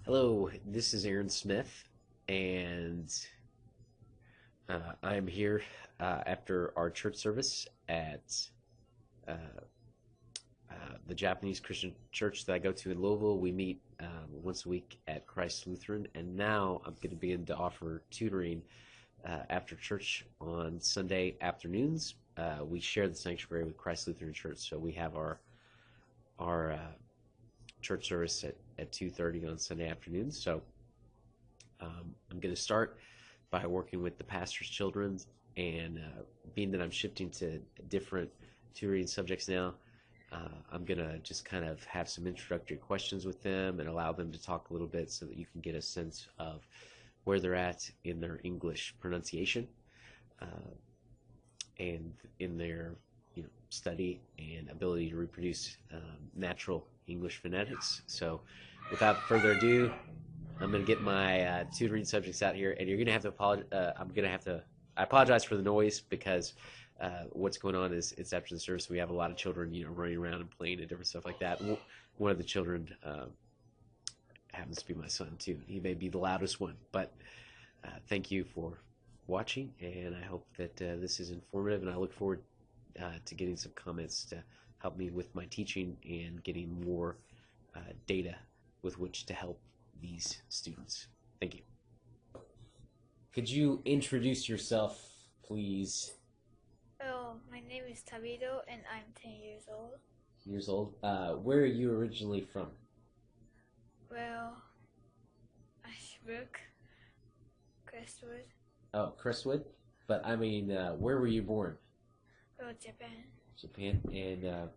Hello, this is Aaron Smith, and I'm here after our church service at uh, the Japanese Christian church that I go to in Louisville. We meet once a week at Christ Lutheran, and now I'm going to begin to offer tutoring after church on Sunday afternoons. We share the sanctuary with Christ Lutheran Church, so we have our church service at 2:30 on Sunday afternoons. So I'm going to start by working with the pastor's children, and being that I'm shifting to different tutoring subjects now, I'm going to just kind of have some introductory questions with them and allow them to talk a little bit so that you can get a sense of where they're at in their English pronunciation and in their study and ability to reproduce natural English phonetics. So without further ado, I'm going to get my tutoring subjects out here, and you're going to have to apologize. I apologize for the noise because what's going on is it's after the service. We have a lot of children, running around and playing and different stuff like that. One of the children happens to be my son too. He may be the loudest one, but thank you for watching, and I hope that this is informative, and I look forward to getting some comments to help me with my teaching and getting more data with which to help these students. Thank you. Could you introduce yourself, please? Oh, my name is Tabito and I'm 10 years old. Years old. Where are you originally from? Well, Ashbrook, Crestwood. Oh, Crestwood? But I mean, where were you born? Oh, Japan. Japan. And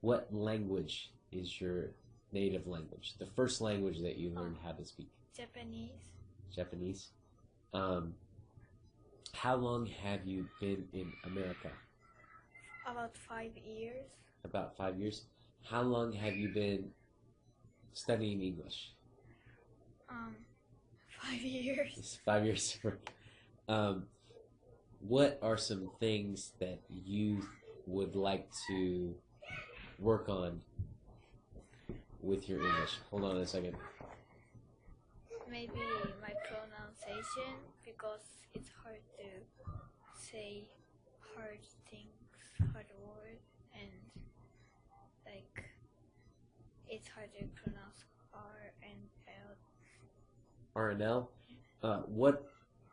what language is your native language? The first language that you learned how to speak? Japanese. Japanese. How long have you been in America? About 5 years. About 5 years. How long have you been studying English? 5 years. It's 5 years. What are some things that you would like to work on with your English? Hold on a second. Maybe my pronunciation, because it's hard to say hard things, hard words, and it's hard to pronounce R and L. R and L?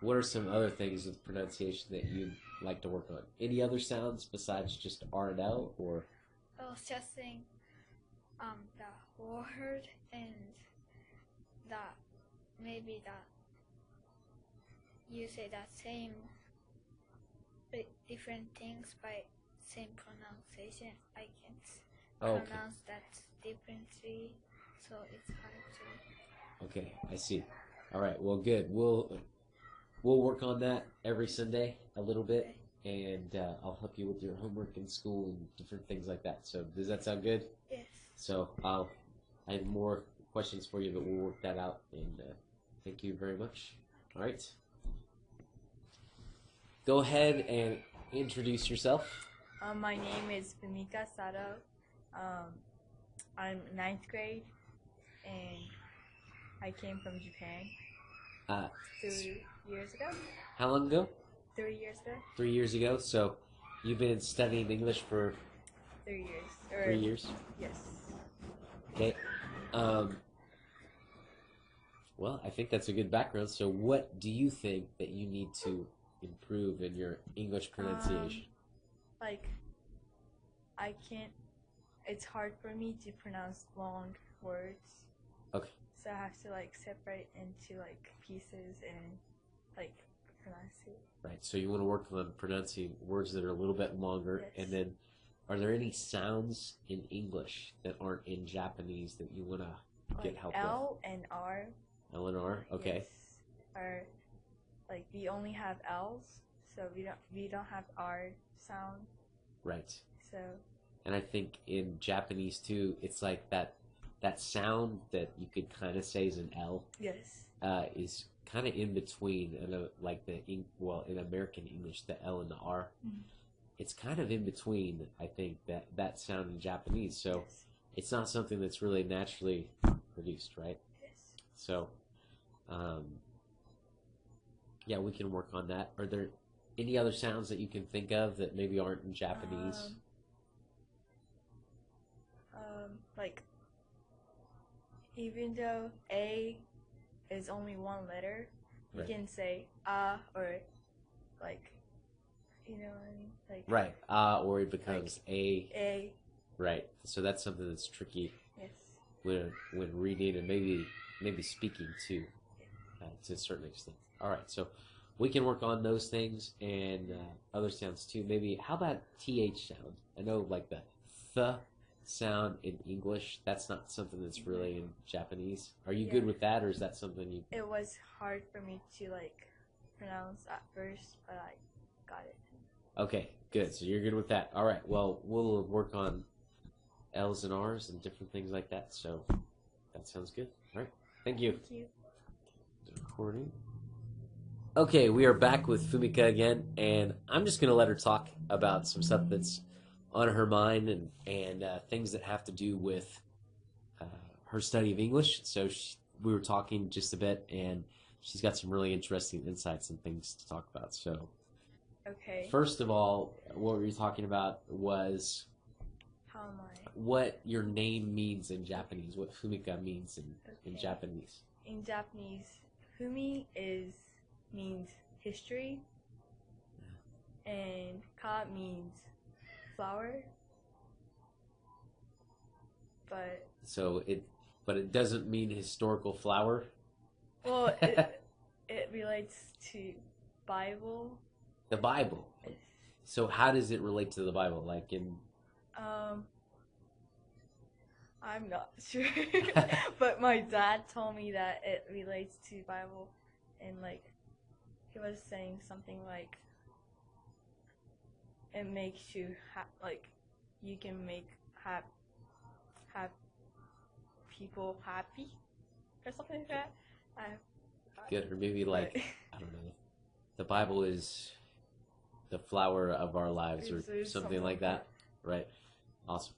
What are some other things with pronunciation that you'd like to work on? Any other sounds besides just R and L, or? I was just saying the word and that maybe that you say that same different things by same pronunciation. I can't pronounce that differently, so it's hard to. Okay, I see. All right, well, good. We'll work on that every Sunday a little bit, and I'll help you with your homework in school and different things like that. So does that sound good? Yes. So I have more questions for you, but we'll work that out, and thank you very much. All right. Go ahead and introduce yourself. My name is Fumika Sato. I'm 9th grade, and I came from Japan 3 years ago. How long ago? 3 years ago. 3 years ago. So you've been studying English for 3 years. 3 years? Yes. Okay. Well, I think that's a good background. So what do you think that you need to improve in your English pronunciation? I can't, it's hard for me to pronounce long words. Okay. So I have to separate into pieces and pronounce it. Right. So you want to work on pronouncing words that are a little bit longer. Yes. And then are there any sounds in English that aren't in Japanese that you want to get help L and R. L and R? Okay. Yes, are we only have L's, so we don't have R sound. Right. So. And I think in Japanese too, it's like that sound that you could kind of say is an L. Yes. Is kind of in between, in American English, the L and the R. Mm-hmm. It's kind of in between, I think, that sound in Japanese. So yes. It's not something that's really naturally produced, right? Yes. So, yeah, we can work on that. Are there any other sounds that you can think of that maybe aren't in Japanese? Like, even though A is only one letter, you Right. can say or like, you know what I mean? Like Right. Or it becomes a. A. Right. So that's something that's tricky Yes. when reading and maybe speaking too, to a certain extent. All right. So we can work on those things and other sounds too. Maybe how about th sound? I know like the th sound in English. That's not something that's really in Japanese. Are you good with that, or is that something you? It was hard for me to like pronounce at first, but I got it. Okay, good. So you're good with that. All right. Well, we'll work on L's and R's and different things like that. So that sounds good. All right. Thank you. Thank you. Recording. Okay, we are back with Fumika again, and I'm just going to let her talk about some stuff that's on her mind and things that have to do with her study of English. So we were talking just a bit, and she's got some really interesting insights and things to talk about. So, Okay. first of all, what we were talking about was How am I? what your name means in Japanese, what Fumika means in Okay. Japanese. In Japanese, Fumi means history, and Ka means flower. But it doesn't mean historical flower. well, it relates to Bible. The Bible. So how does it relate to the Bible? Like in I'm not sure, but my dad told me that it relates to Bible, and like he was saying something like it makes you like you can make have people happy or something like that. good, or maybe like I don't know. The Bible is the flower of our lives, or something like that, right? Awesome.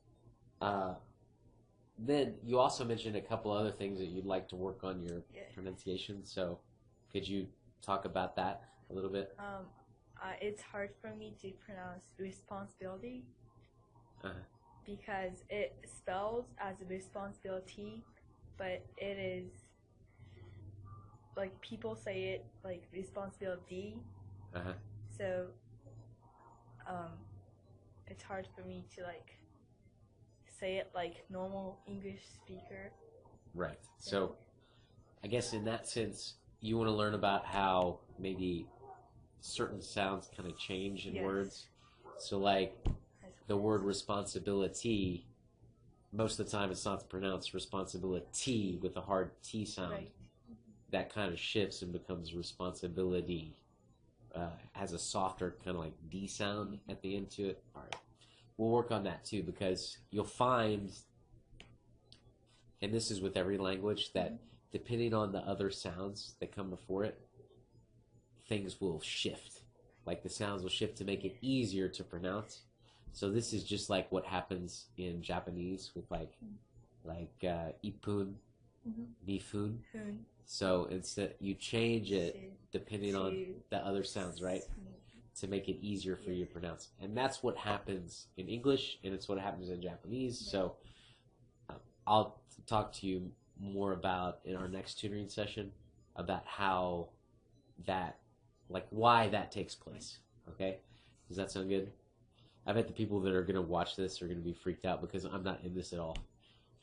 Then you also mentioned a couple other things that you'd like to work on your pronunciation. So could you talk about that a little bit? It's hard for me to pronounce responsibility because it spells as responsibility, but it is like people say it like responsibility. So it's hard for me to like say it like normal English speaker. Right. So I guess in that sense, you want to learn about how maybe certain sounds kind of change in words. So like the word responsibility, most of the time it's not pronounced responsibility with a hard T sound. Right. That kind of shifts and becomes responsibility. Has a softer kind of like D sound at the end to it. All right. We'll work on that too, because you'll find, and this is with every language, that depending on the other sounds that come before it, things will shift. Like the sounds will shift to make it easier to pronounce. So this is just like what happens in Japanese with like ipun, nifun. So instead you change it depending on the other sounds, right? To make it easier for you to pronounce. And that's what happens in English, and it's what happens in Japanese. So I'll talk to you more about in our next tutoring session about how that, like why that takes place. Okay? Does that sound good? I bet the people that are going to watch this are going to be freaked out because I'm not in this at all.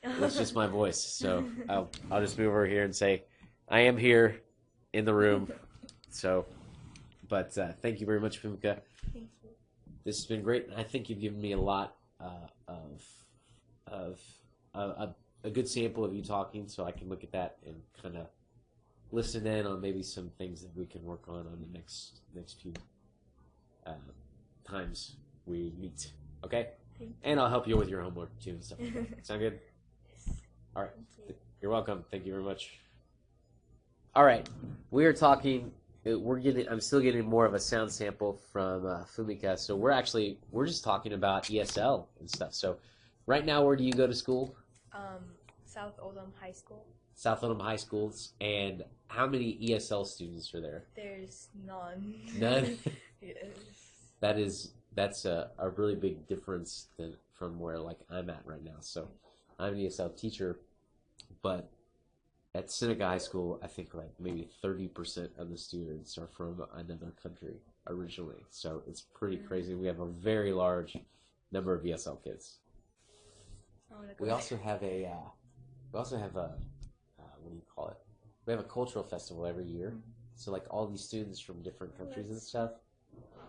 That's just my voice. So I'll just move over here and say, I am here in the room. So... But thank you very much, Fumika. Thank you. This has been great. I think you've given me a lot of a good sample of you talking, so I can look at that and kind of listen in on maybe some things that we can work on the next few times we meet. Okay? And I'll help you with your homework too and stuff like that. Sound good? Yes. All right. Thank you. You're welcome. Thank you very much. All right. We are talking. I'm still getting more of a sound sample from Fumika. So we're just talking about ESL and stuff. So right now, where do you go to school? South Oldham High School. South Oldham High Schools. And how many ESL students are there? There's none. None? Yes. That's a really big difference from where like I'm at right now. So I'm an ESL teacher, but at Seneca High School, I think like maybe 30% of the students are from another country originally. So it's pretty crazy. We have a very large number of ESL kids. We also have a what do you call it? We have a cultural festival every year. So like all these students from different countries and stuff,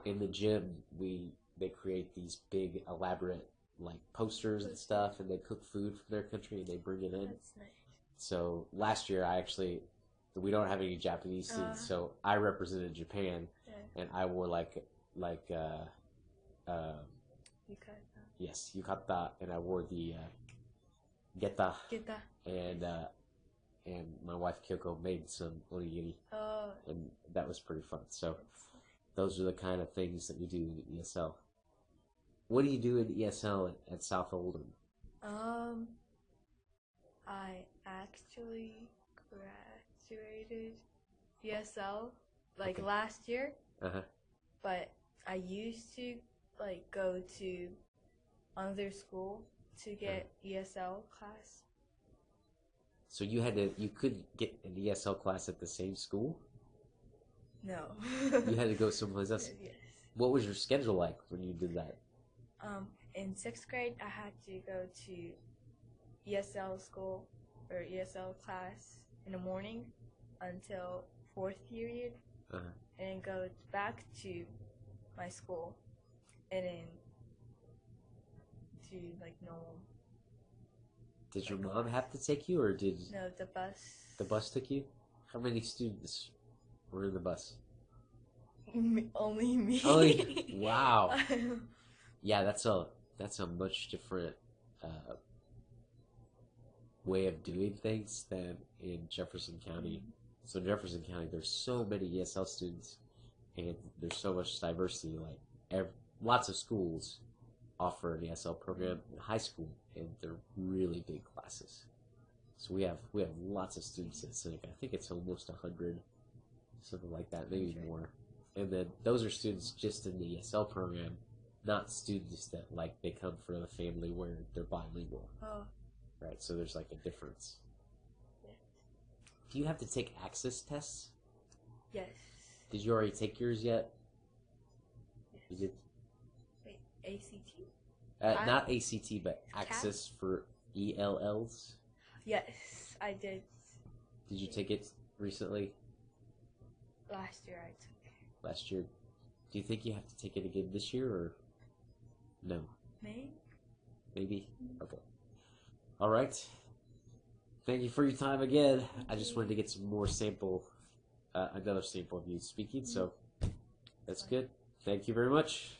in the gym they create these big elaborate like posters and stuff, and they cook food from their country and they bring it in. That's nice. So last year we don't have any Japanese students, so I represented Japan, and I wore yukata. Yes, yukata, and I wore the geta. And my wife Kyoko made some onigiri, and that was pretty fun. So those are the kind of things that we do in ESL. What do you do in ESL at South Oldham? I actually graduated ESL like last year, but I used to like go to another school to get ESL class. So you could get an ESL class at the same school? No. You had to go someplace else? Yes. What was your schedule like when you did that? In 6th grade, I had to go to ESL school or ESL class in the morning until 4th period, and then go back to my school, and then to like normal. Did your mom have to take you, or did No, the bus? The bus took you? How many students were in the bus? Only me. Only, wow. Yeah, that's a much different way of doing things than in Jefferson County. So in Jefferson County, there's so many ESL students, and there's so much diversity. Like lots of schools offer an ESL program in high school, and they're really big classes. So we have lots of students at Seneca. I think it's almost 100, something like that, maybe more. And then those are students just in the ESL program, not students that like they come from a family where they're bilingual. Right, so there's like a difference. Yeah. Do you have to take access tests? Yes. Did you already take yours yet? Yes. You did? Wait, ACT? Not ACT, but access for ELLs? Yes, I did. Did you take it recently? Last year I took it. Last year. Do you think you have to take it again this year, or no? Maybe? Okay. All right. Thank you for your time again. I just wanted to get some more another sample of you speaking, so that's good. Thank you very much.